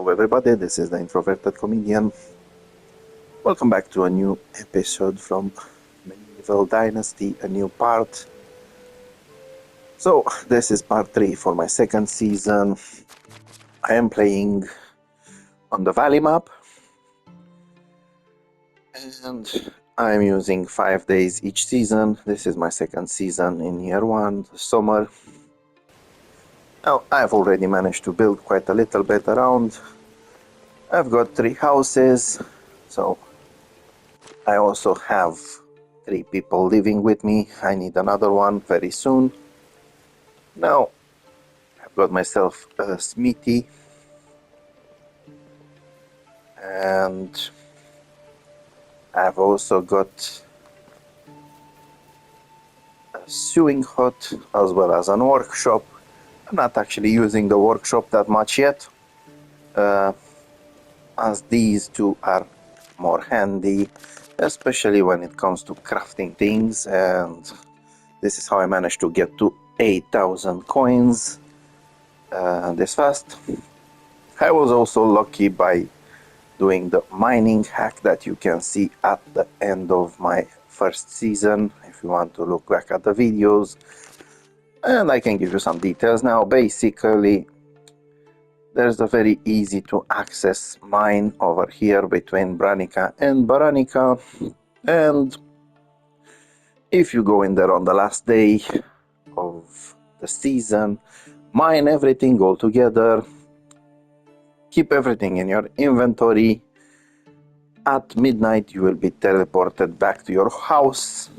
Hello everybody, this is the Introverted Comedian. Welcome back to a new episode from Medieval Dynasty, a new part. So, this is part 3 for my second season. I am playing on the Valley map. And I'm using 5 days each season. This is my second season in year 1, the summer. Now, I've already managed to build quite a little bit around. I've got 3 houses, so I also have 3 people living with me. I need another one very soon. Now, I've got myself a smithy. And I've also got a sewing hut as well as an workshop. I'm not actually using the workshop that much yet, as these two are more handy, especially when it comes to crafting things, and this is how I managed to get to 8,000 coins this fast. I was also lucky by doing the mining hack that you can see at the end of my first season if you want to look back at the videos, and I can give you some details now. Basically, there's a very easy to access mine over here between Branica and Baranica, and if you go in there on the last day of the season, mine everything all together, keep everything in your inventory. At midnight you will be teleported back to your house,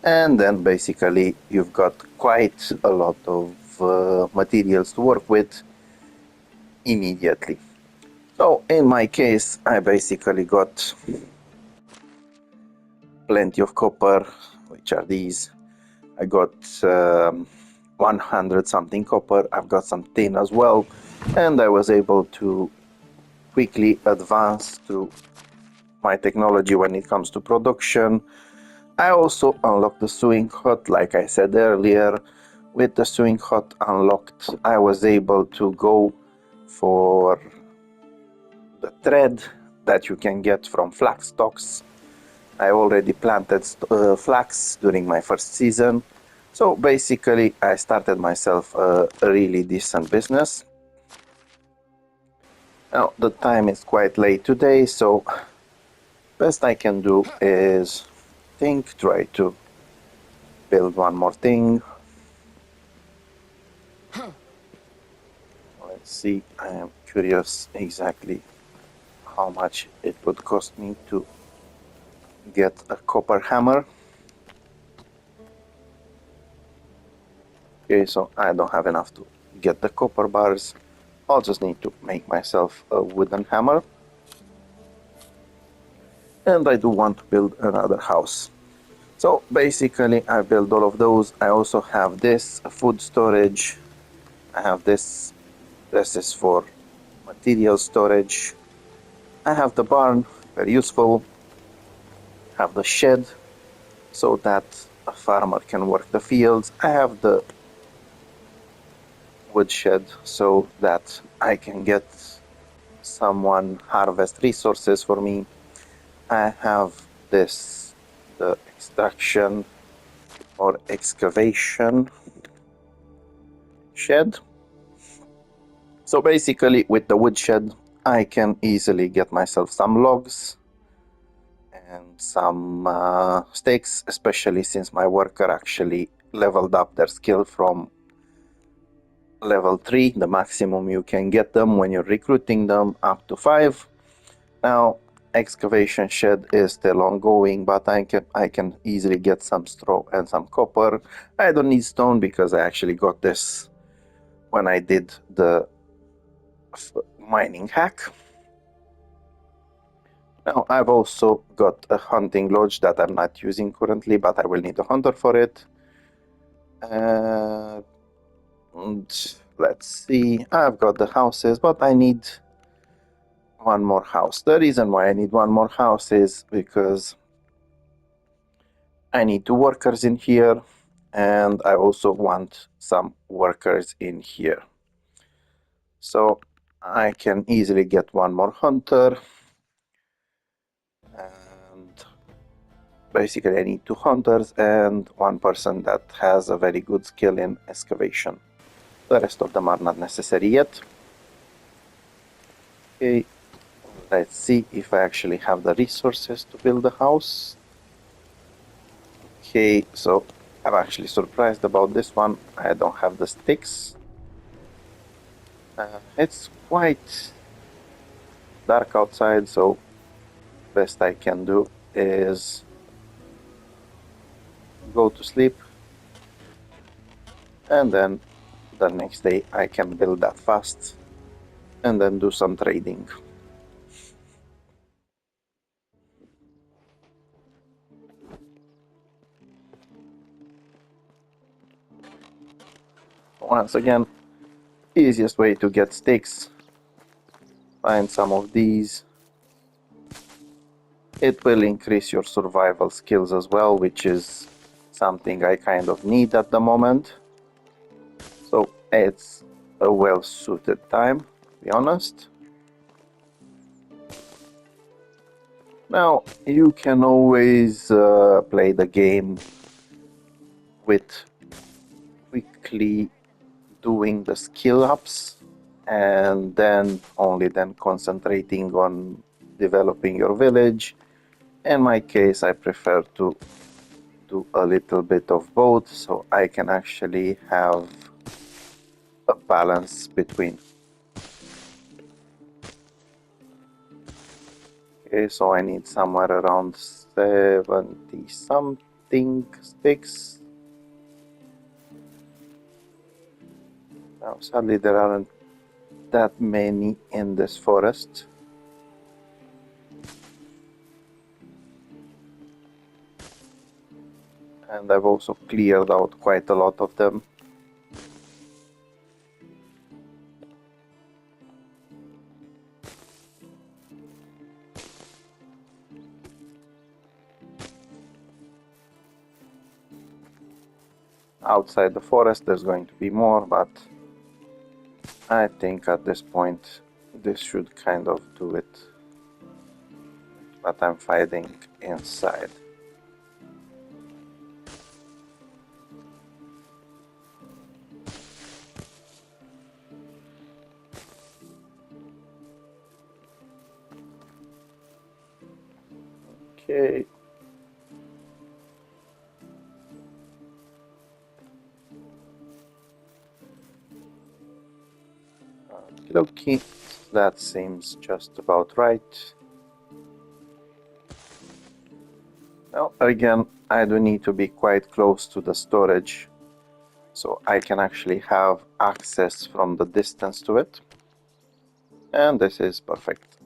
and then basically you've got quite a lot of materials to work with immediately. So in my case, I basically got plenty of copper, which are these. I got 100 something copper. I've got some tin as well, and I was able to quickly advance through my technology when it comes to production. I also unlocked the sewing hut, like I said earlier. With the sewing hut unlocked, I was able to go for the thread that you can get from flax stalks. I already planted flax during my first season, so basically I started myself a really decent business. Now the time is quite late today, so best I can do is try to build one more thing. Let's see, I am curious exactly how much it would cost me to get a copper hammer. Okay, so I don't have enough to get the copper bars. I'll just need to make myself a wooden hammer. And I do want to build another house. So basically I build all of those. I also have this food storage. I have this. This is for material storage. I have the barn, very useful. I have the shed so that a farmer can work the fields. I have the woodshed so that I can get someone harvest resources for me. I have this, the extraction or excavation shed. So basically with the woodshed I can easily get myself some logs and some stakes, especially since my worker actually leveled up their skill from level 3, the maximum you can get them when you're recruiting them, up to 5. Now excavation shed is still ongoing, but I can easily get some straw and some copper. I don't need stone because I actually got this when I did the mining hack. Now I've also got a hunting lodge that I'm not using currently, but I will need a hunter for it. And let's see, I've got the houses, but I need one more house. The reason why I need one more house is because I need 2 workers in here, and I also want some workers in here. So I can easily get one more hunter, and basically I need 2 hunters and 1 person that has a very good skill in excavation. The rest of them are not necessary yet. Okay, let's see if I actually have the resources to build a house. Okay, so I'm actually surprised about this one. I don't have the sticks. It's quite dark outside, so best I can do is go to sleep, and then the next day I can build that fast and then do some trading. Once again, easiest way to get sticks, find some of these. It will increase your survival skills as well, which is something I kind of need at the moment. So it's a well-suited time, to be honest. Now, you can always play the game with quickly doing the skill ups and then only then concentrating on developing your village. In my case, I prefer to do a little bit of both, so I can actually have a balance between. Okay, so I need somewhere around 70 something sticks. Now, sadly, there aren't that many in this forest. And I've also cleared out quite a lot of them. Outside the forest there's going to be more, but I think at this point this should kind of do it. But I'm fighting inside. Okay. Okay, that seems just about right. Now again, I do need to be quite close to the storage, so I can actually have access from the distance to it. And this is perfect.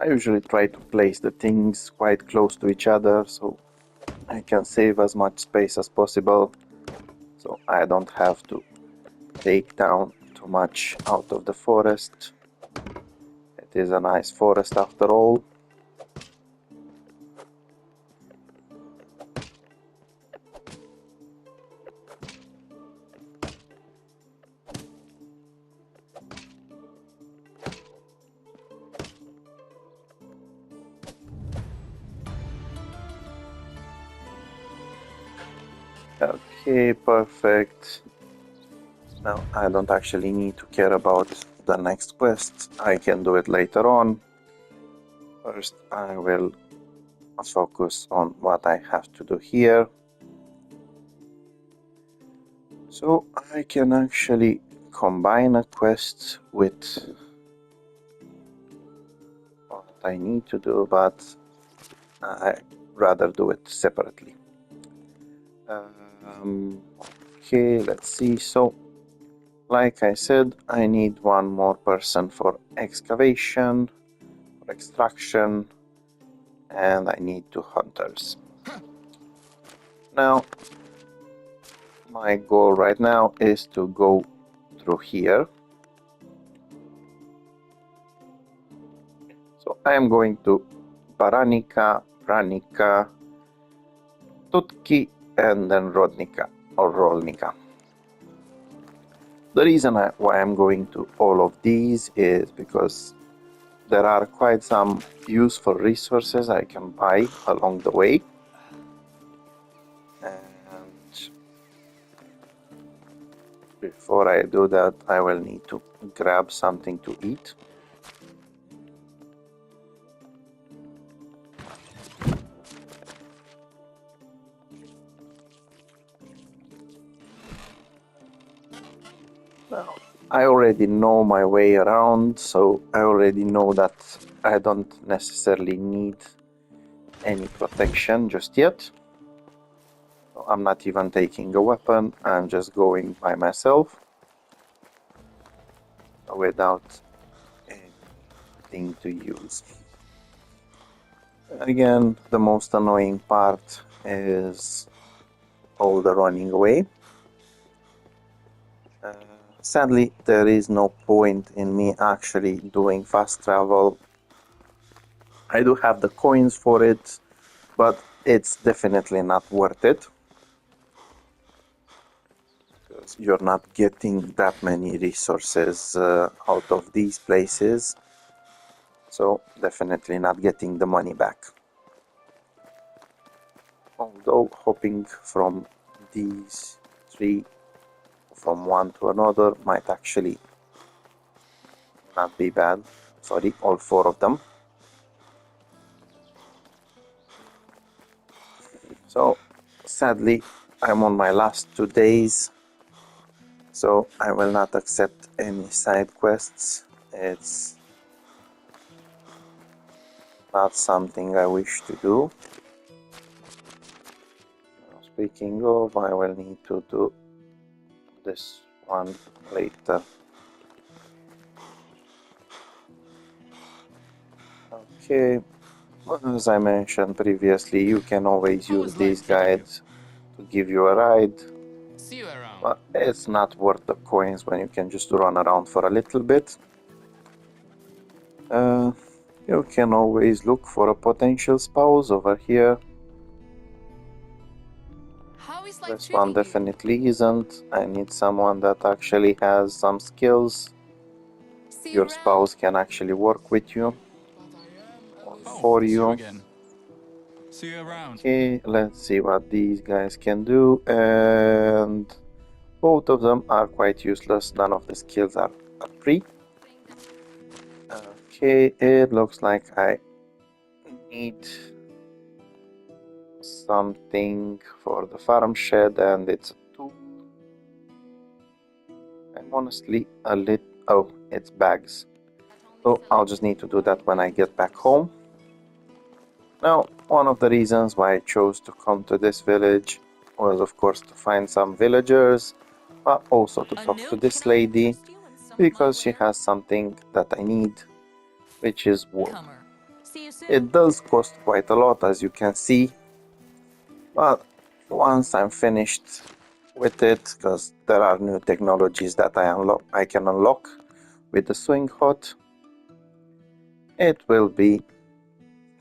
I usually try to place the things quite close to each other so I can save as much space as possible, so I don't have to take down too much out of the forest. It is a nice forest after all. Okay, perfect. Now I don't actually need to care about the next quest. I can do it later on. First I will focus on what I have to do here. So I can actually combine a quest with what I need to do, but I'd rather do it separately. Okay, let's see. So, like I said, I need one more person for excavation, for extraction, and I need 2 hunters. Now, my goal right now is to go through here I am going to Baranica, Branica, Tutki, and then Rodnica or Rolnica. The reason why I'm going to all of these is because there are quite some useful resources I can buy along the way. And before I do that, I will need to grab something to eat. Now, I already know my way around, so I already know that I don't necessarily need any protection just yet. So I'm not even taking a weapon, I'm just going by myself without anything to use. Again, the most annoying part is all the running away. Sadly, there is no point in me actually doing fast travel. I do have the coins for it, but it's definitely not worth it. Because you're not getting that many resources out of these places. So definitely not getting the money back. Although hopping from these three from one to another might actually not be bad. Sorry, all four of them. So sadly, I'm on my last 2 days, so I will not accept any side quests. It's not something I wish to do. Now, speaking of, I will need to do this one later. Okay, as I mentioned previously, you can always use these guides to give you a ride. See you around. But it's not worth the coins when you can just run around for a little bit. You can always look for a potential spouse over here. How is life This one treating you? definitely isn't. I need someone that actually has some skills. See you Your around. spouse can actually work with you or Oh, for it's you you. again. See you around. Okay, let's see what these guys can do. And both of them are quite useless. None of the skills are free. Okay, it looks like I need something for the farm shed, and it's a tool. I'm honestly a little... oh, it's bags. So I'll just need to do that when I get back home. Now, one of the reasons why I chose to come to this village was of course to find some villagers, but also to talk to this lady, because she has something that I need, which is wool. It does cost quite a lot, as you can see, but once I'm finished with it, because there are new technologies that I can unlock with the swing hut, it will be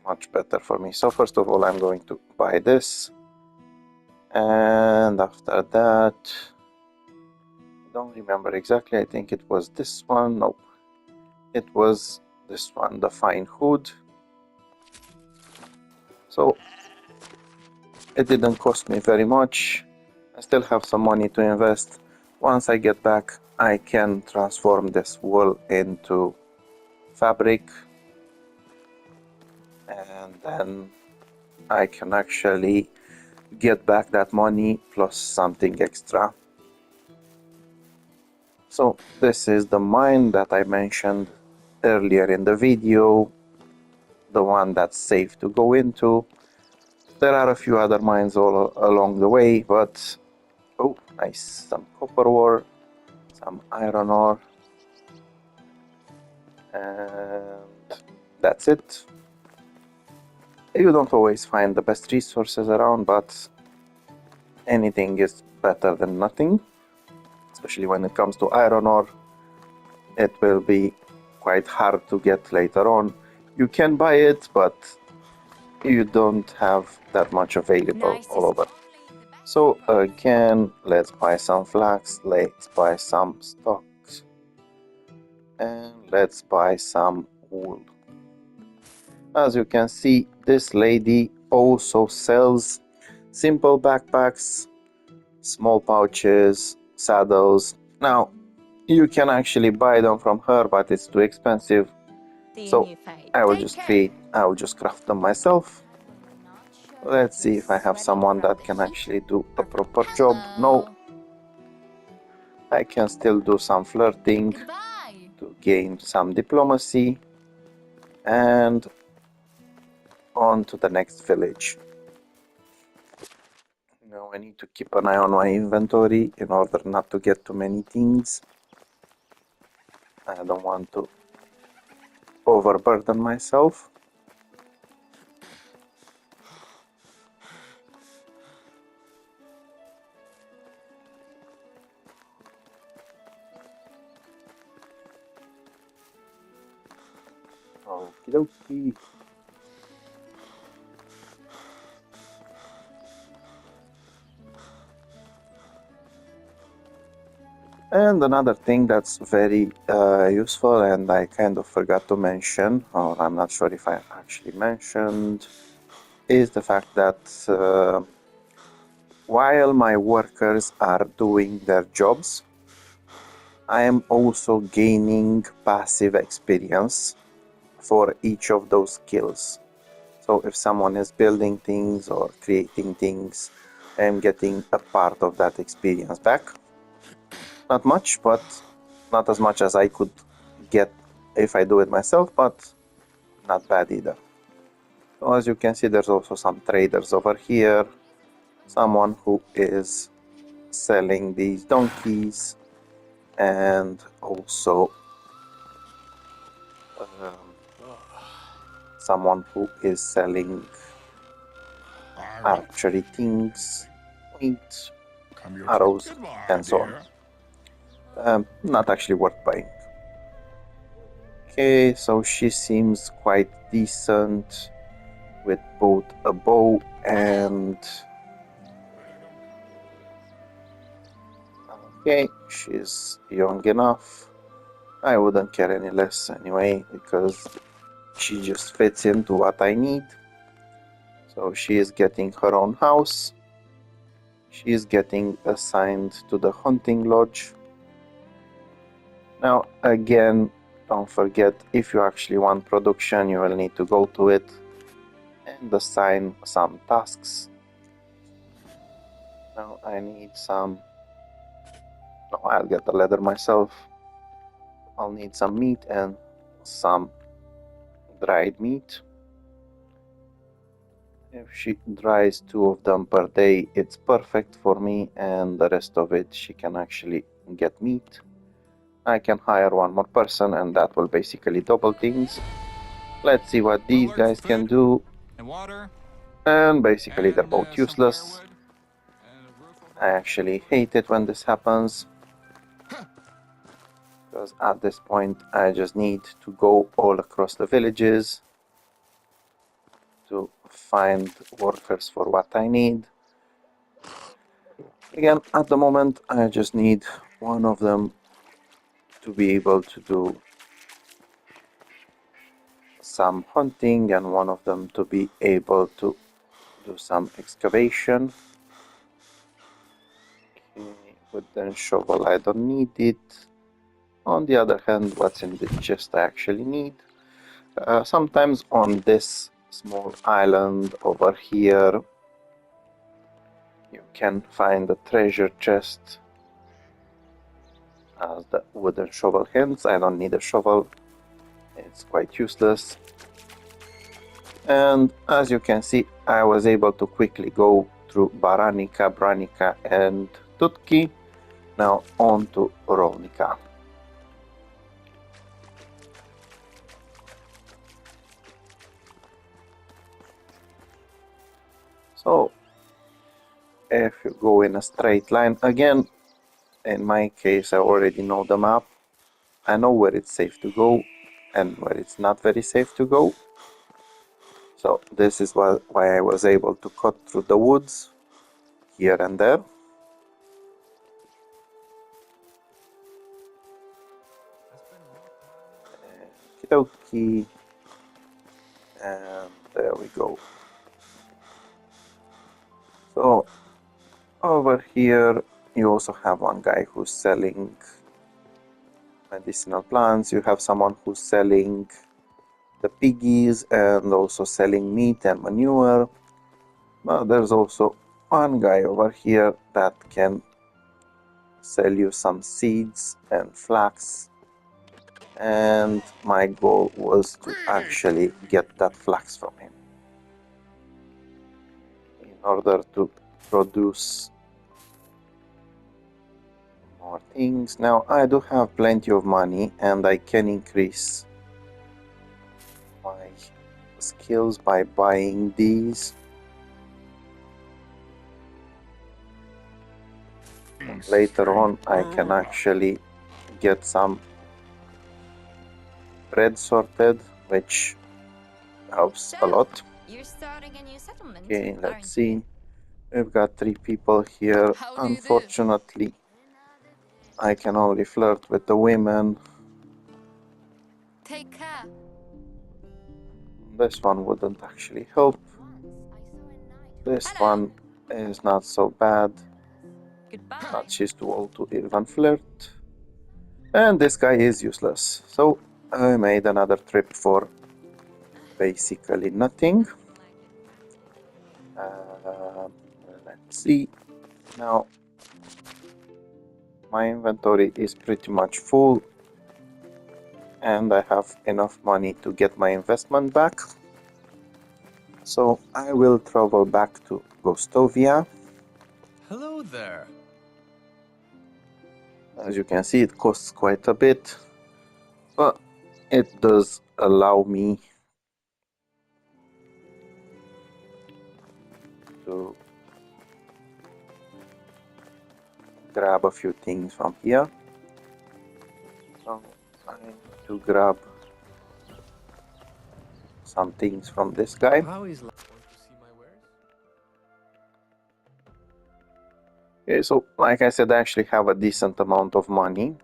much better for me. So first of all, I'm going to buy this, and after that, I don't remember exactly, I think it was this one. Nope, it was this one, the fine hood. So it didn't cost me very much. I still have some money to invest. Once I get back, I can transform this wool into fabric, and then I can actually get back that money plus something extra. So this is the mine that I mentioned earlier in the video, the one that's safe to go into. There are a few other mines all along the way, but oh, nice, some copper ore, some iron ore, and that's it. You don't always find the best resources around, but anything is better than nothing, especially when it comes to iron ore. It will be quite hard to get later on, You can buy it, but you don't have that much available Nice all is over. only the best So price. again, let's buy some flax, let's buy some stocks, and let's buy some wool. As you can see, this lady also sells simple backpacks, small pouches, saddles. Now, you can actually buy them from her, but it's too expensive. See you, So new fate. I will Take care. just craft them myself. Not sure Let's if see you're if I have sweating someone from that the can heat actually do a or from- proper job. No, Hello. I can still do some flirting Goodbye. to gain some diplomacy and on to the next village. Now I need to keep an eye on my inventory in order not to get too many things. I don't want to overburden myself. Okie dokie. And another thing that's very useful and I kind of forgot to mention, or I'm not sure if I actually mentioned, is the fact that while my workers are doing their jobs, I am also gaining passive experience for each of those skills. So if someone is building things or creating things, I'm getting a part of that experience back. Not much, but not as much as I could get if I do it myself, but not bad either. So as you can see, there's also some traders over here. Someone who is selling these donkeys and also someone who is selling archery things, wheat, arrows, and so on. Not actually worth buying. Okay, so she seems quite decent with both a bow and... Okay, she's young enough. I wouldn't care any less anyway, because she just fits into what I need. So she is getting her own house. She is getting assigned to the hunting lodge. Now, again, don't forget, if you actually want production, you will need to go to it and assign some tasks. Now I need some... No, I'll get the leather myself. I'll need some meat and some dried meat. If she dries 2 of them per day, it's perfect for me, and the rest of it she can actually get meat. I can hire one more person and that will basically double things. Let's see what these guys can do. And water. And basically they're And both some useless. firewood. And a roof over I actually hate it when this happens, because at this point I just need to go all across the villages to find workers for what I need. Again, at the moment I just need one of them to be able to do some hunting and one of them to be able to do some excavation. Okay, wooden shovel, I don't need it. On the other hand, what's in the chest I actually need. Sometimes on this small island over here you can find a treasure chest as the wooden shovel hints. I don't need a shovel, it's quite useless. And as you can see, I was able to quickly go through Baranica, Branica and Tutki. Now on to Rolnica. So if you go in a straight line, again, in my case I already know the map. I know where it's safe to go, and where it's not very safe to go. So this is why I was able to cut through the woods here and there. Okie, and there we go. So over here you also have one guy who's selling medicinal plants. You have someone who's selling the piggies and also selling meat and manure. But there's also one guy over here that can sell you some seeds and flax, and my goal was to actually get that flax from him in order to produce more things. Now I do have plenty of money and I can increase my skills by buying these. And later on I can actually get some bread sorted, which helps a lot. You're starting a new settlement. Okay, aren't let's you? see. We've got 3 people here. How do this? Unfortunately, I can only flirt with the women. Take care. This one wouldn't actually help. This Hello. one is not so bad, Goodbye. but she's too old to even flirt. And this guy is useless. So I made another trip for basically nothing. Let's see. Now my inventory is pretty much full and I have enough money to get my investment back. So I will travel back to Gostovia. Hello there. As you can see, it costs quite a bit, but it does allow me to grab a few things from here. So I need to grab some things from this guy. How is life? Want to see my wares? Okay, so like I said, I actually have a decent amount of money.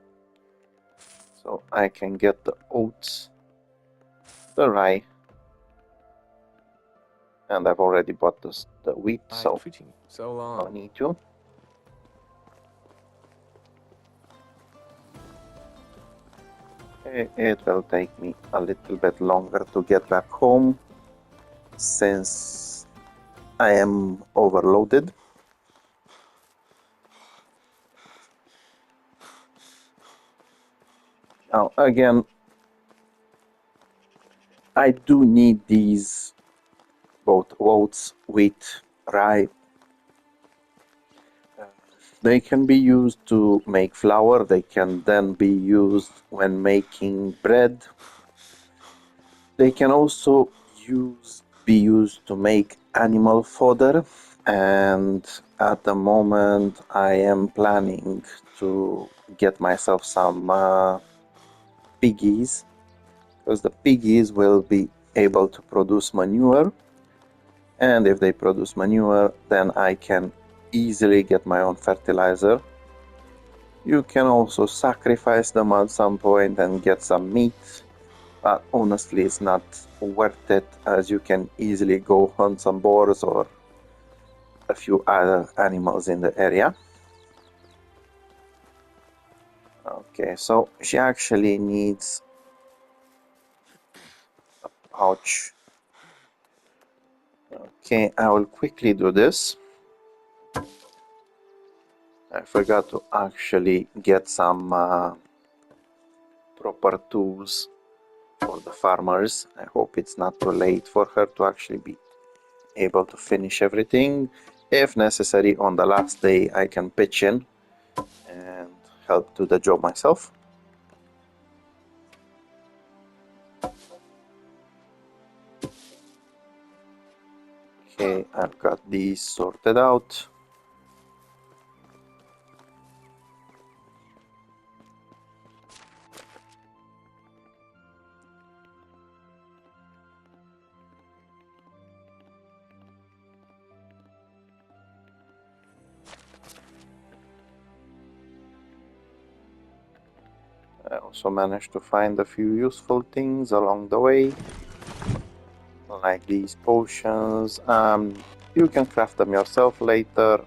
So I can get the oats, the rye, and I've already bought the wheat, so Treating you so no long. need to. It will take me a little bit longer to get back home since I am overloaded. Now again, I do need these both oats, wheat, rye. They can be used to make flour. They can then be used when making bread. They can also be used to make animal fodder, and at the moment I am planning to get myself some piggies, because the piggies will be able to produce manure, and if they produce manure then I can easily get my own fertilizer. You can also sacrifice them at some point and get some meat, but honestly it's not worth it, as you can easily go hunt some boars or a few other animals in the area. Okay, so she actually needs a pouch. Okay, I will quickly do this. I forgot to actually get some proper tools for the farmers. I hope it's not too late for her to actually be able to finish everything. If necessary, on the last day I can pitch in and help do the job myself. Okay, I've got these sorted out. I also managed to find a few useful things along the way, like these potions. You can craft them yourself later.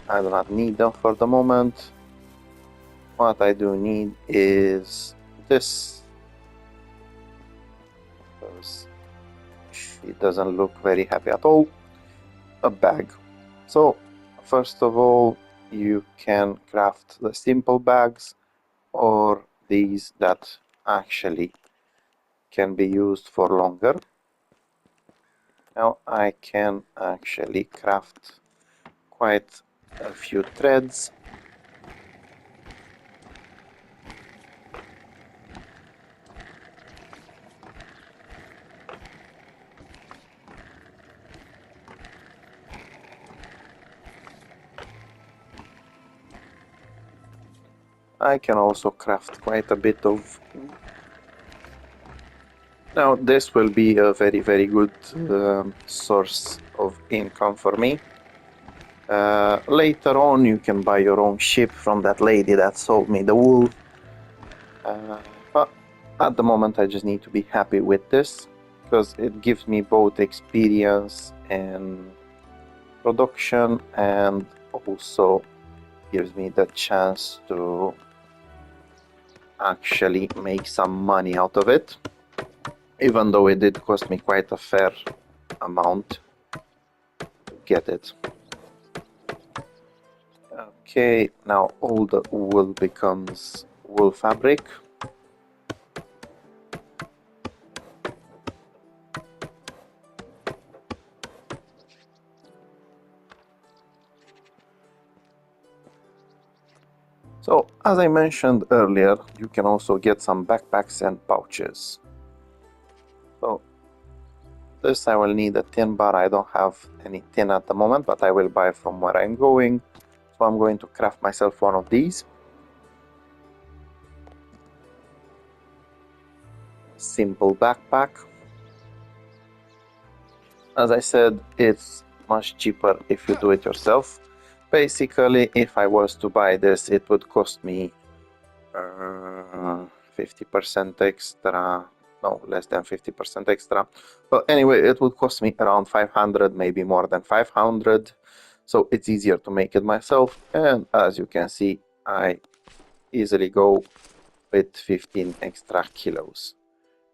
I do not need them for the moment. What I do need is this, because she doesn't look very happy at all. A bag. So, first of all, you can craft the simple bags or these that actually can be used for longer. Now I can actually craft quite a few threads. I can also craft quite a bit of... Now this will be a very good source of income for me. Later on you can buy your own ship from that lady that sold me the wool. But at the moment I just need to be happy with this, because it gives me both experience and production, and also gives me the chance to actually make some money out of it, even though it did cost me quite a fair amount to get it. Okay, now all the wool becomes wool fabric. So, as I mentioned earlier, you can also get some backpacks and pouches. So, this I will need a tin bar. I don't have any tin at the moment, but I will buy from where I'm going. So I'm going to craft myself one of these. Simple backpack. As I said, it's much cheaper if you do it yourself. Basically, if I was to buy this, it would cost me 50% extra, no, less than 50% extra. But anyway, it would cost me around 500, maybe more than 500. So it's easier to make it myself. And as you can see, I easily go with 15 extra kilos.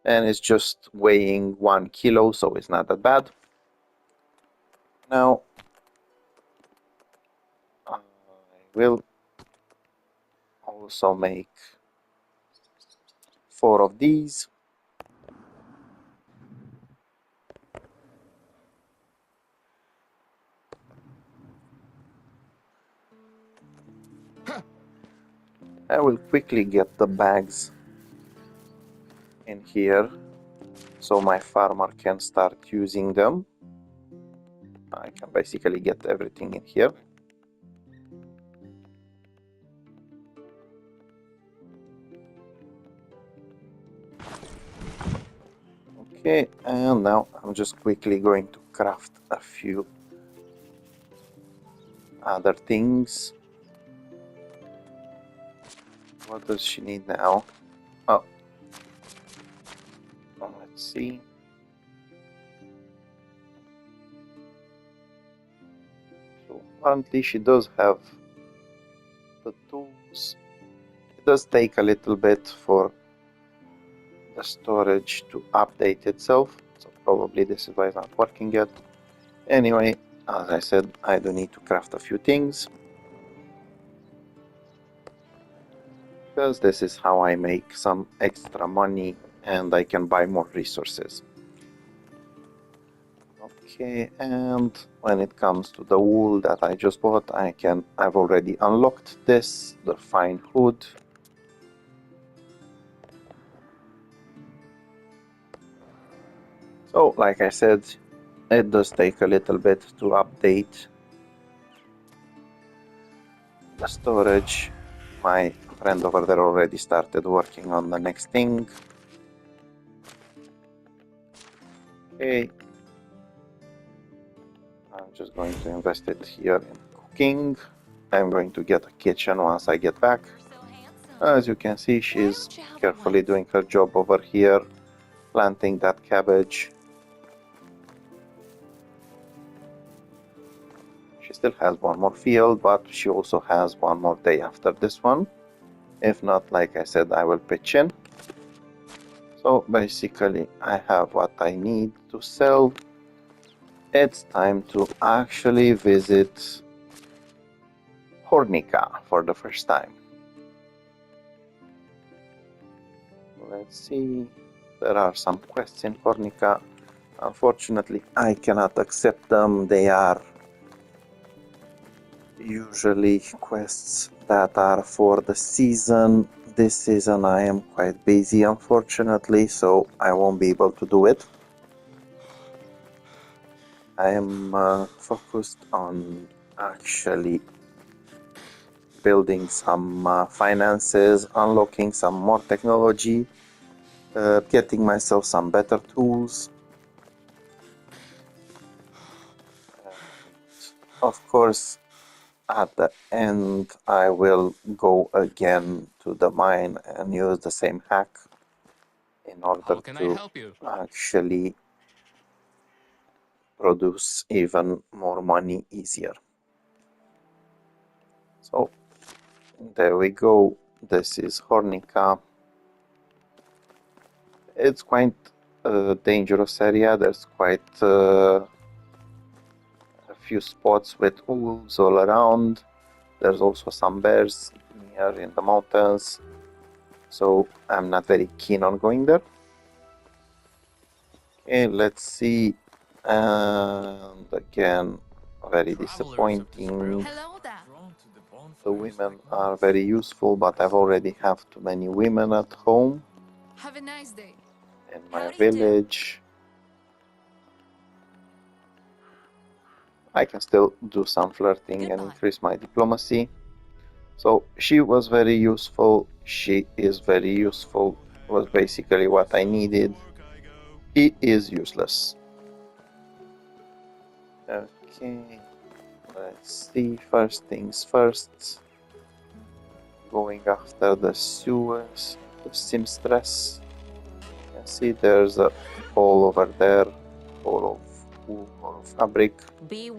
And it's just weighing 1 kilo, so it's not that bad. Now, I will also make 4 of these. I will quickly get the bags in here so my farmer can start using them. I can basically get everything in here. Okay, and now I'm just quickly going to craft a few other things. What does she need now? Oh, let's see. So apparently she does have the tools. It does take a little bit for the storage to update itself, so probably this is why it's not working yet. Anyway, as I said, I do need to craft a few things, because this is how I make some extra money and I can buy more resources. Okay, and when it comes to the wool that I just bought, I've already unlocked this, the fine hood. So, like I said, it does take a little bit to update the storage. My friend over there already started working on the next thing. Okay. I'm just going to invest it here in cooking. I'm going to get a kitchen once I get back. You're so handsome. As you can see, she's don't you have a carefully wife? doing her job over here, planting that cabbage. She still has one more field, but she also has one more day after this one. If not, like I said, I will pitch in. So basically, I have what I need to sell. It's time to actually visit Hornica for the first time. Let's see. There are some quests in Hornica. Unfortunately, I cannot accept them. They are usually quests that are for the season. This season I am quite busy, unfortunately, so I won't be able to do it. I am focused on actually building some finances, unlocking some more technology, getting myself some better tools. Of course, at the end, I will go again to the mine and use the same hack in order How can I to help you? actually produce even more money easier. So there we go. This is Hornica. It's quite a dangerous area. There's quite a few spots with wolves all around. There's also some bears near in the mountains, so I'm not very keen on going there. Okay, let's see. And again, very disappointing. Hello there. The women are very useful, but I've already have too many women at home Have a nice day. in my Howdy do. village. I can still do some flirting and Goodbye. increase my diplomacy. So she was very useful. She is very useful. Was basically what I needed. He is useless. Okay, let's see. First things first. Going after the sewers, the seamstress. You can see there's a hole over there, full of wool or fabric, Be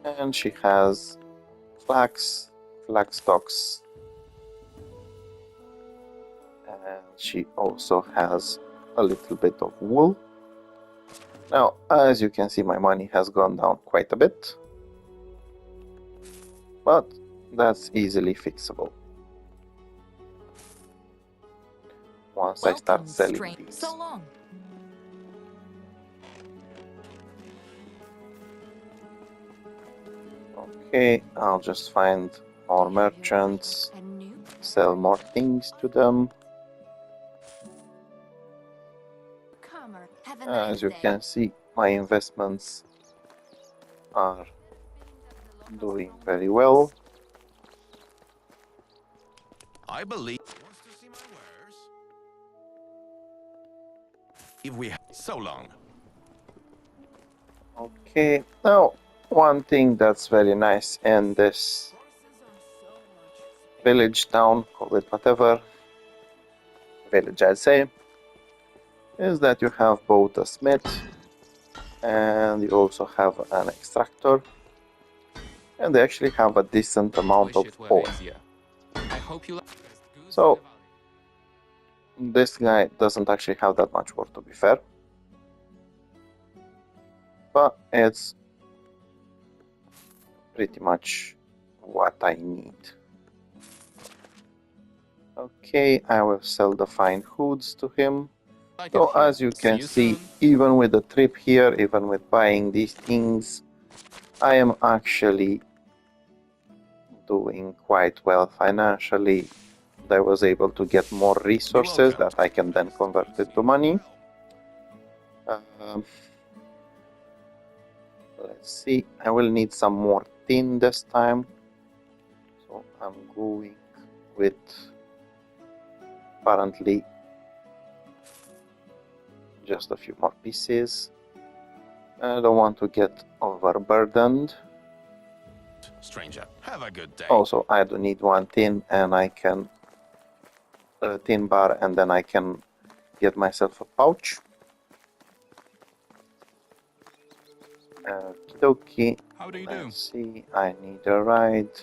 and she has flax stocks, and she also has a little bit of wool. Now, as you can see, my money has gone down quite a bit, but that's easily fixable once I start selling these. So long. Okay, I'll just find more merchants, A new sell more things to them. comer. Have a nice As you day. can see, my investments are doing very well. I believe. Wants to see my wares? If we so long. Okay, now one thing that's very nice in this village, town, call it whatever, village I'd say, is that you have both a smith and you also have an extractor, and they actually have a decent amount Wish of it were ore. easier. I hope you like So this guy doesn't actually have that much ore, to be fair, but it's pretty much what I need. Okay, I will sell the fine hoods to him. So as you can see, even with the trip here, even with buying these things, I am actually doing quite well financially. I was able to get more resources that I can then convert into money. Let's see, I will need some more tin this time. So I'm going with apparently just a few more pieces. I don't want to get overburdened. Stranger, have a good day. Also, I do need one tin and I can tin bar, and then I can get myself a pouch. Okie. How do you do? Let's see, I need a ride.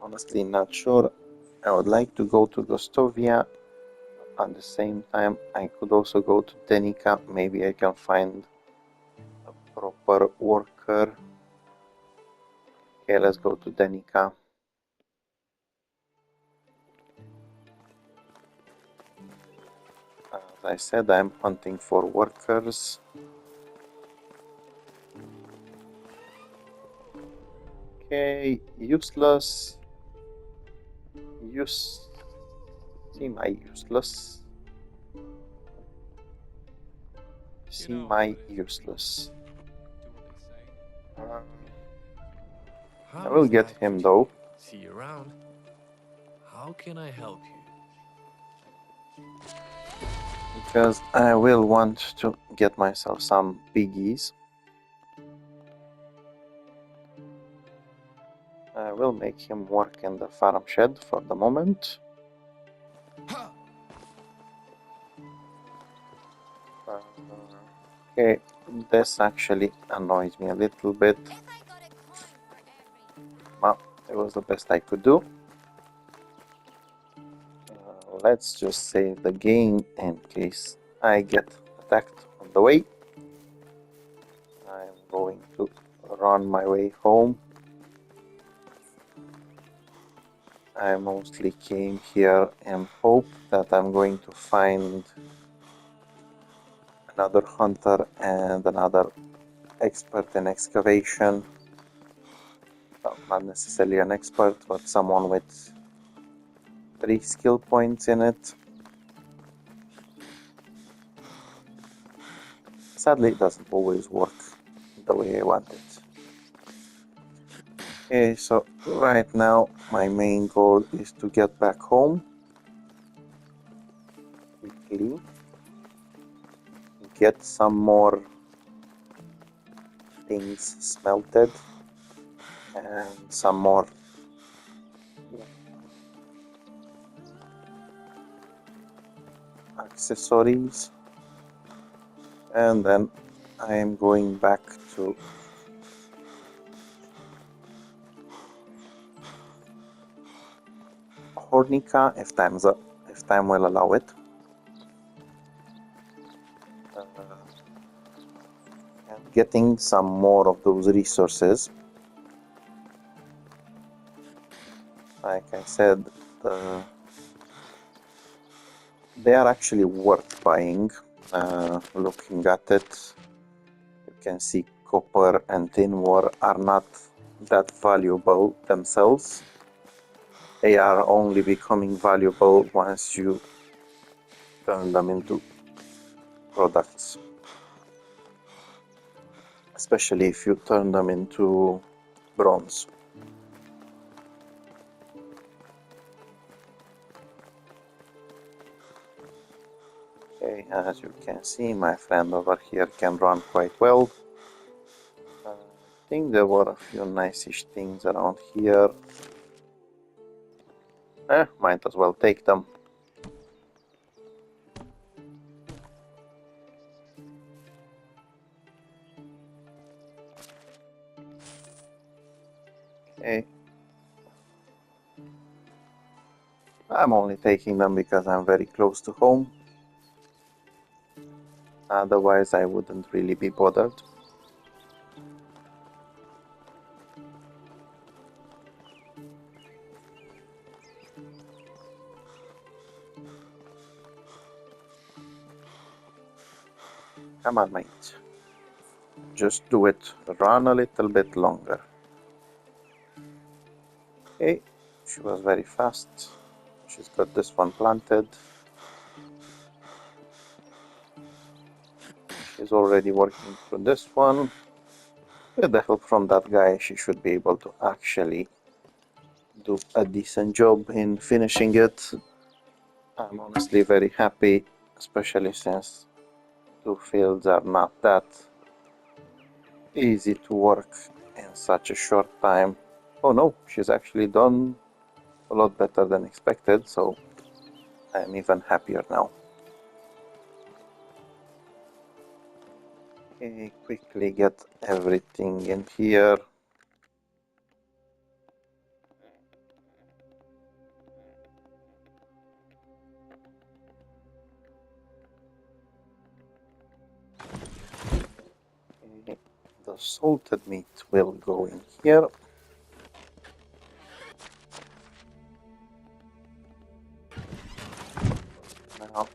Honestly, not sure. I would like to go to Gostovia. At the same time, I could also go to Denica. Maybe I can find a proper worker. Okay, let's go to Denica. As I said, I'm hunting for workers. Okay, useless. Semi-useless. Semi-useless. Do what they say. I will How's get that, him Eugene? though, See you around. How can I help you? because I will want to get myself some piggies. I will make him work in the farm shed for the moment. Okay, this actually annoys me a little bit. Well, it was the best I could do. Let's just save the game in case I get attacked on the way. I'm going to run my way home. I mostly came here in hope that I'm going to find another hunter and another expert in excavation. Well, not necessarily an expert, but someone with 3 skill points in it. Sadly, it doesn't always work the way I want it. Okay, so right now my main goal is to get back home quickly, get some more things smelted and some more accessories, and then I am going back to Hornica if time will allow it. And getting some more of those resources. Like I said, they are actually worth buying. Looking at it, you can see copper and tin ore are not that valuable themselves. They are only becoming valuable once you turn them into products. Especially if you turn them into bronze. Okay, as you can see, my friend over here can run quite well. I think there were a few nice-ish things around here. Might as well take them. Okay. I'm only taking them because I'm very close to home. Otherwise, I wouldn't really be bothered. Come on, mate. Just do it. Run a little bit longer. Okay, she was very fast. She's got this one planted. She's already working through this one. With the help from that guy, she should be able to actually do a decent job in finishing it. I'm honestly very happy, especially since 2 fields are not that easy to work in such a short time. Oh no, she's actually done a lot better than expected, so I'm even happier now. Okay, quickly get everything in here. Okay, the salted meat will go in here. Now,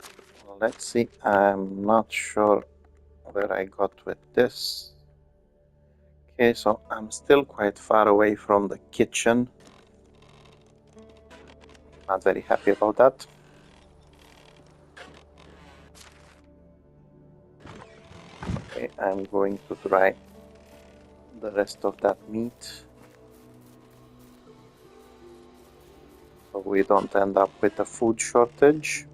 let's see, I'm not sure where I got with this. Okay, so I'm still quite far away from the kitchen. Not very happy about that. Okay, I'm going to try the rest of that meat so we don't end up with a food shortage.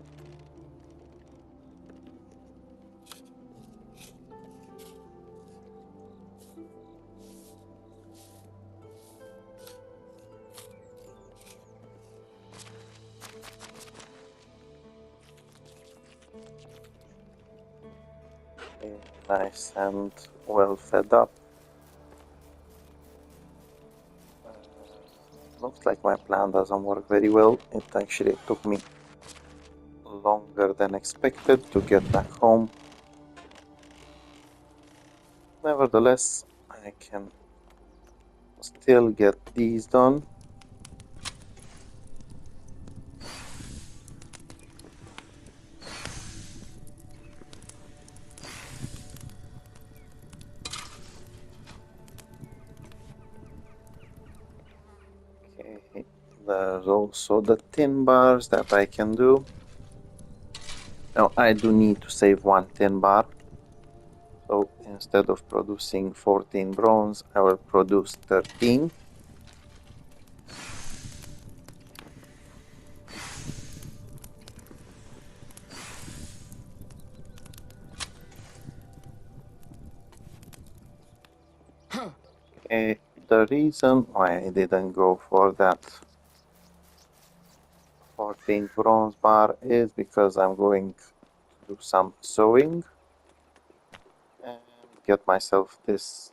Okay, nice and well fed up. Looks like my plan doesn't work very well. It actually took me longer than expected to get back home. Nevertheless, I can still get these done. Okay, there's also the tin bars that I can do. Now I do need to save one tin bar. So instead of producing 14 bronze, I will produce 13. Okay, the reason why I didn't go for that 14 bronze bar is because I'm going to do some sewing and get myself this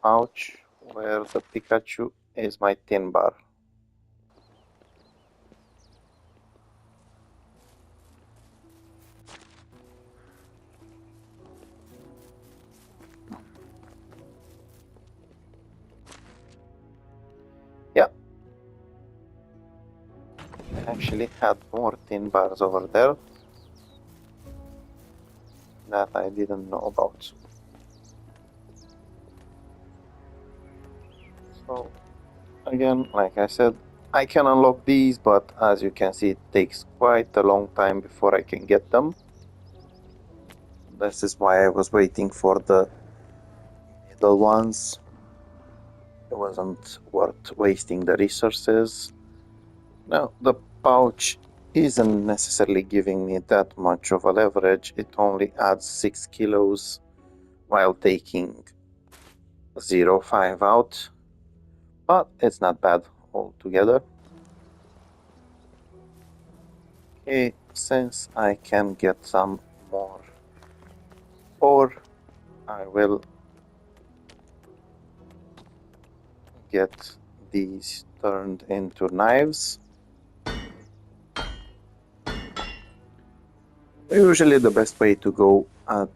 pouch where the Pikachu is my tin bar. Yeah, I actually had more tin bars over there that I didn't know about. So again, like I said, I can unlock these, but as you can see, it takes quite a long time before I can get them. This is why I was waiting for the middle ones. It wasn't worth wasting the resources. Now, the pouch isn't necessarily giving me that much of a leverage. It only adds 6 kilos while taking 0.5 out, but it's not bad altogether. Okay, since I can get some more ore, I will get these turned into knives. Usually the best way to go at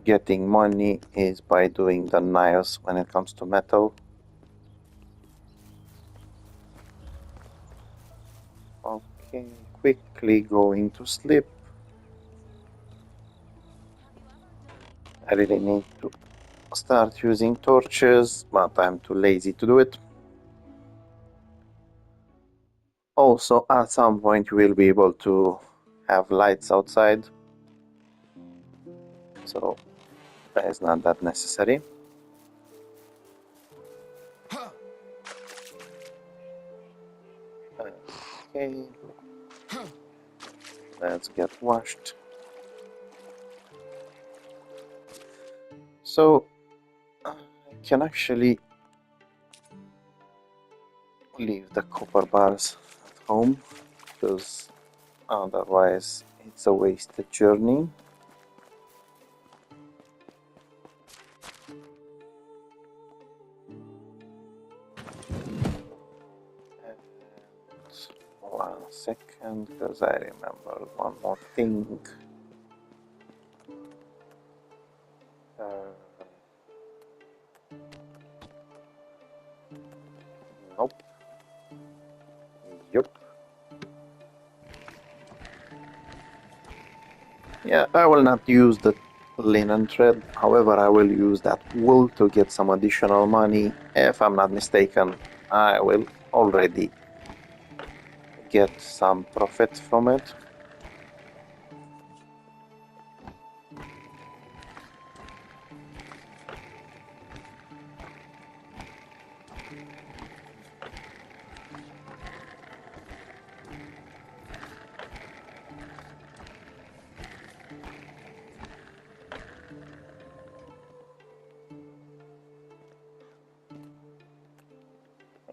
getting money is by doing the knives when it comes to metal. Okay, quickly going to sleep. I really need to start using torches, but I'm too lazy to do it. Also, at some point you will be able to have lights outside, so that is not that necessary. Okay, let's get washed. So I can actually leave the copper bars at home, because otherwise it's a wasted journey. And 1 second, because I remember one more thing. Nope. Yup. Yeah, I will not use the linen thread. However, I will use that wool to get some additional money. If I'm not mistaken, I will already get some profit from it.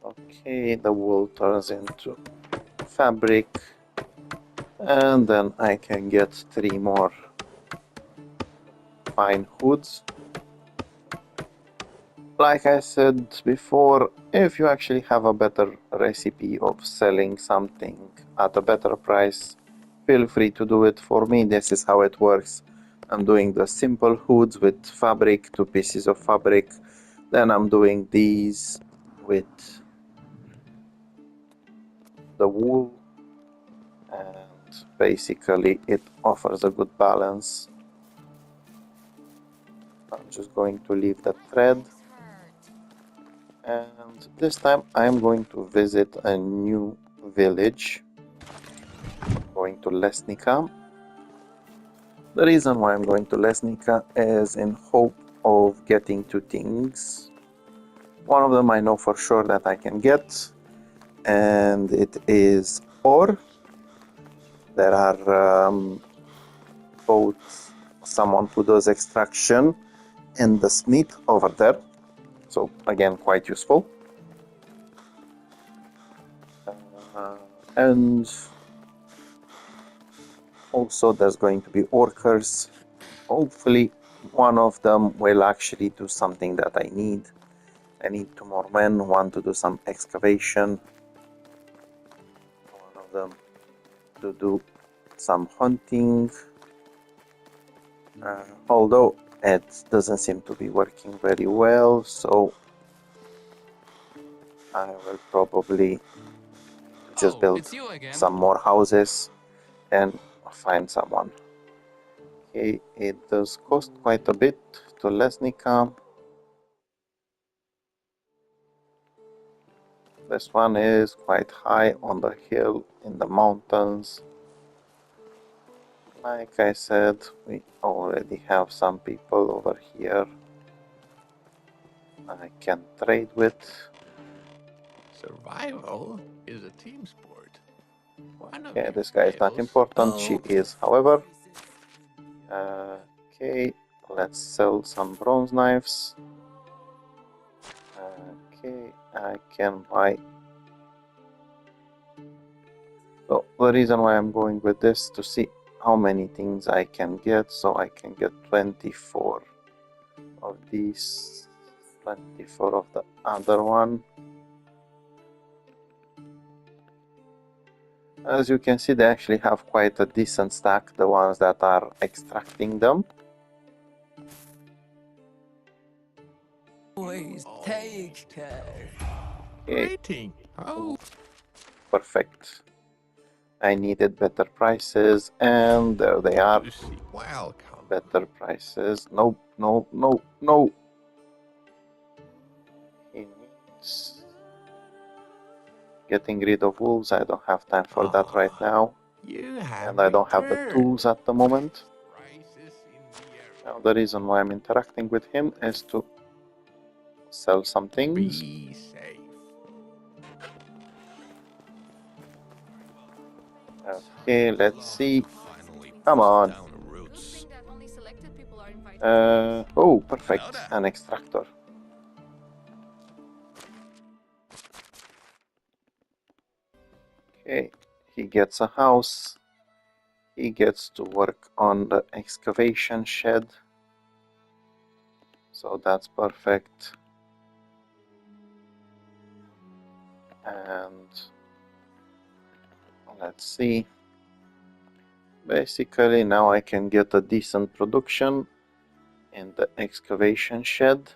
Okay, the wool turns into fabric, and then I can get 3 more fine hoods. Like I said before, if you actually have a better recipe of selling something at a better price, feel free to do it. For me, this is how it works. I'm doing the simple hoods with fabric, 2 pieces of fabric. Then I'm doing these with the wool, and basically it offers a good balance. I'm just going to leave the thread, and this time I am going to visit a new village. Going to Lesnica. The reason why I'm going to Lesnica is in hope of getting 2 things. One of them I know for sure that I can get, and it is ore. There are both someone who does extraction and the smith over there, so again quite useful. And also there's going to be workers. Hopefully one of them will actually do something that I need. I need 2 more men, one to do some excavation, one of them to do some hunting, although it doesn't seem to be working very well, so I will probably just build it's you again. some more houses and find someone. Okay, it does cost quite a bit to Lesnica. This one is quite high on the hill in the mountains. Like I said, we already have some people over here I can trade with. Survival is a team sport. Okay, this guy is not important. She is, however. Okay, let's sell some bronze knives. Okay, I can buy. So the reason why I'm going with this to see how many things I can get. So I can get 24 of these, 24 of the other one. As you can see, they actually have quite a decent stack, the ones that are extracting them. Always take care. Okay, Rating. Oh, perfect. I needed better prices, and there they are. you see. Welcome. Better prices. No, no, no, no. He needs getting rid of wolves. I don't have time for that right now, You have and I don't have the returned. tools at the moment. Crisis in the area. Now the reason why I'm interacting with him is to sell some things. Be safe. Okay, let's see. Finally Come pushed on. down the Good roots. thing that only selected people are invited. Oh, perfect. An extractor. he gets a house. He gets to work on the excavation shed. So that's perfect. And let's see. Basically, now I can get a decent production in the excavation shed.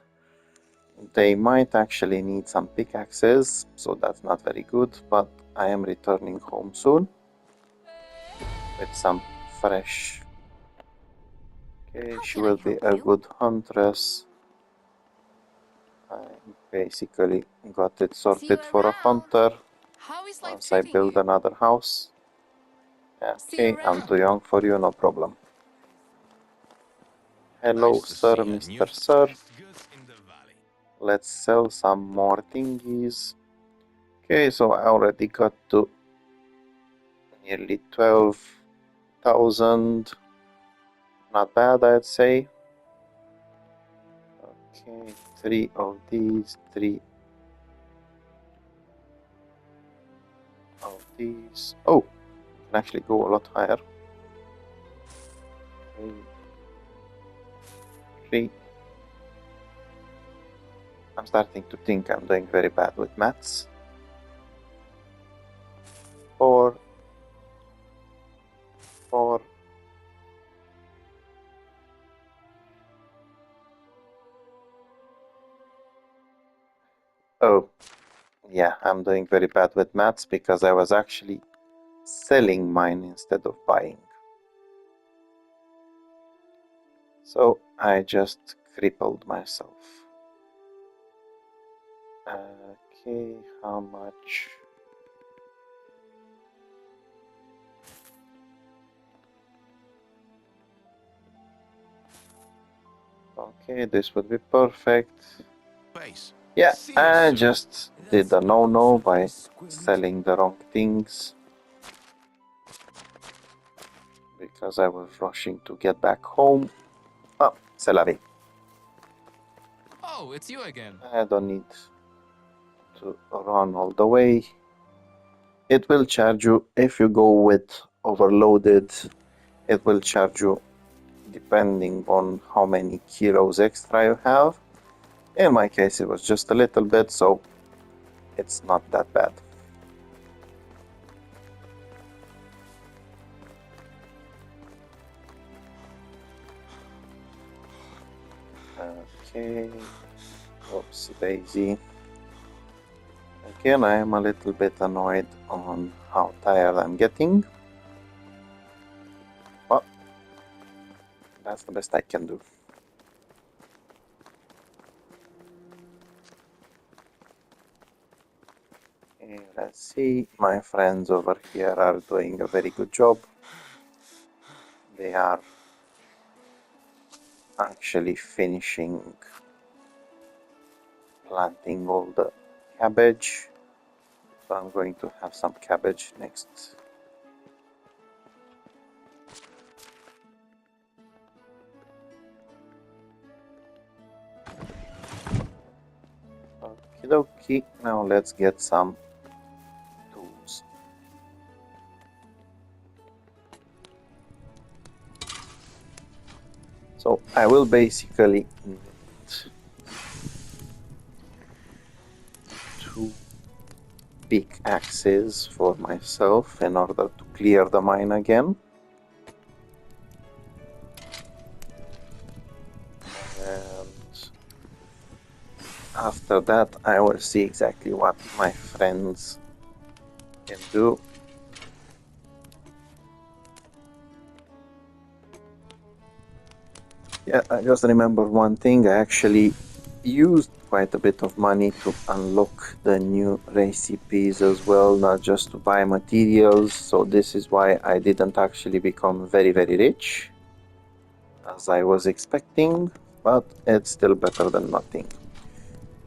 They might actually need some pickaxes, so that's not very good, but I am returning home soon with some fresh. Okay, How she can I will be help a you? good huntress. I basically got it See you sorted for a around. hunter How is life once I treating build you? another house. See you Okay, I'm too around. young for you, no problem. Hello, Nice to sir, see a new Mr. Sir. best goods in the valley. Let's sell some more thingies. Okay, so I already got to nearly 12,000. Not bad, I'd say. Okay, 3 of these, 3 of these. Oh, can actually go a lot higher. 3, 3. I'm starting to think I'm doing very bad with maths. 4, 4. Oh, yeah, I'm doing very bad with maths because I was actually selling mine instead of buying. So I just crippled myself. Okay, how much? Okay, this would be perfect. Base. Yeah, See you I soon. just did a no-no by selling the wrong things because I was rushing to get back home. Oh, c'est la vie. Oh, it's you again. I don't need to run all the way. It will charge you if you go with overloaded. It will charge you depending on how many kilos extra you have. In my case, it was just a little bit, so it's not that bad. Okay, whoopsie daisy. Again, I am a little bit annoyed on how tired I'm getting, but that's the best I can do. Okay, let's see, my friends over here are doing a very good job. They are actually finishing planting all the cabbage, so I'm going to have some cabbage next. Okie dokie, now let's get some tools. So I will basically need 2 pickaxes for myself in order to clear the mine again. And after that I will see exactly what my friends can do. Yeah, I just remember one thing. I actually used quite a bit of money to unlock the new recipes as well, not just to buy materials. So this is why I didn't actually become very rich as I was expecting, but it's still better than nothing.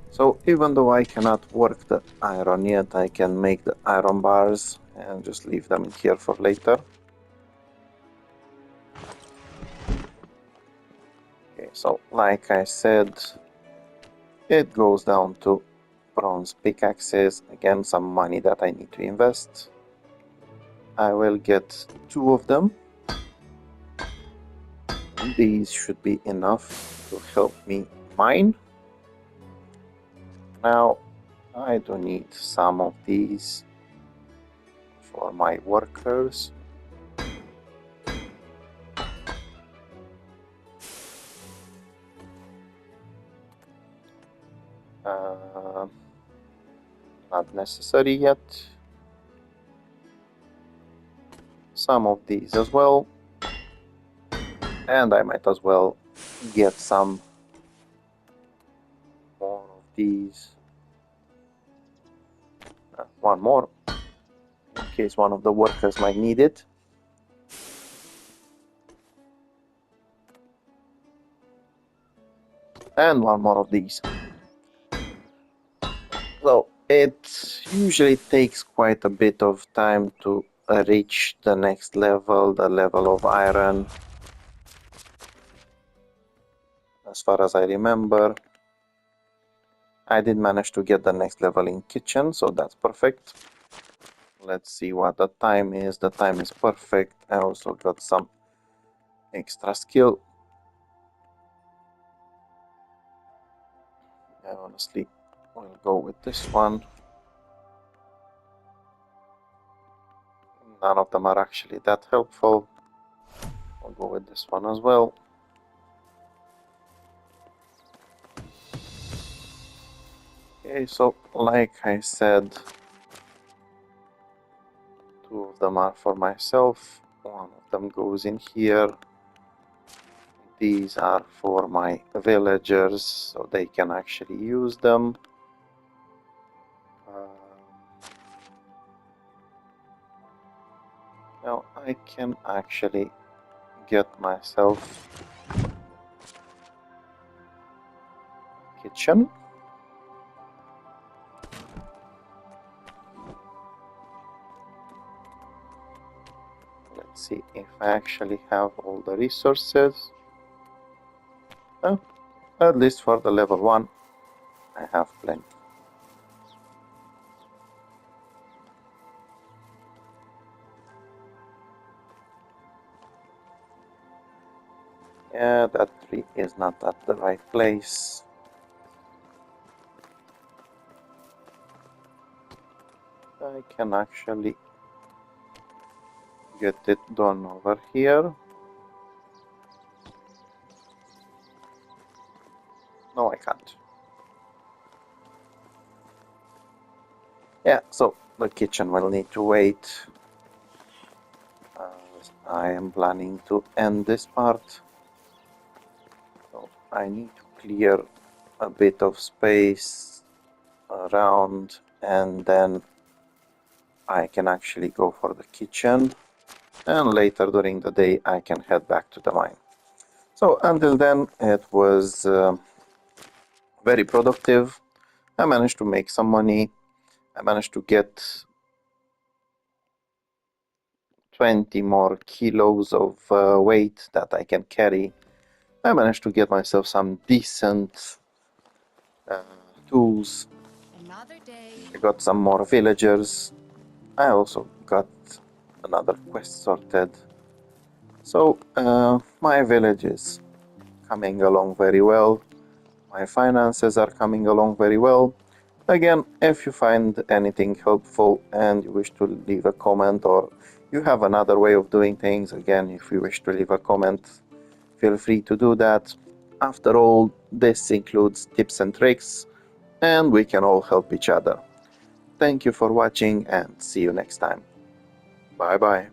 So even though I cannot work the iron yet, I can make the iron bars and just leave them in here for later. Okay, so like I said, it goes down to bronze pickaxes, again some money that I need to invest. I will get 2 of them. These should be enough to help me mine. Now I do need some of these for my workers. Not necessary yet. Some of these as well. And I might as well get some more of these. One more, in case one of the workers might need it. And one more of these. So it usually takes quite a bit of time to reach the next level, the level of iron. As far as I remember, I did manage to get the next level in kitchen, so that's perfect. Let's see what the time is. The time is perfect. I also got some extra skill. I honestly will go with this one. None of them are actually that helpful. I'll go with this one as well. Okay, so like I said, 2 of them are for myself. 1 of them goes in here. These are for my villagers, so they can actually use them. Now I can actually get myself a kitchen. Let's see if I actually have all the resources. At least for the level 1, I have plenty. Yeah, that tree is not at the right place. I can actually get it done over here. No, I can't. Yeah, so the kitchen will need to wait. I am planning to end this part. So I need to clear a bit of space around, and then I can actually go for the kitchen, and later during the day I can head back to the mine. So until then it was very productive. I managed to make some money. I managed to get 20 more kilos of weight that I can carry. I managed to get myself some decent tools. Another day. I got some more villagers. I also got another quest sorted. So my village is coming along very well. My finances are coming along very well. Again, if you find anything helpful and you wish to leave a comment, or you have another way of doing things, again, if you wish to leave a comment, feel free to do that. After all, this includes tips and tricks, and we can all help each other. Thank you for watching, and see you next time. Bye bye.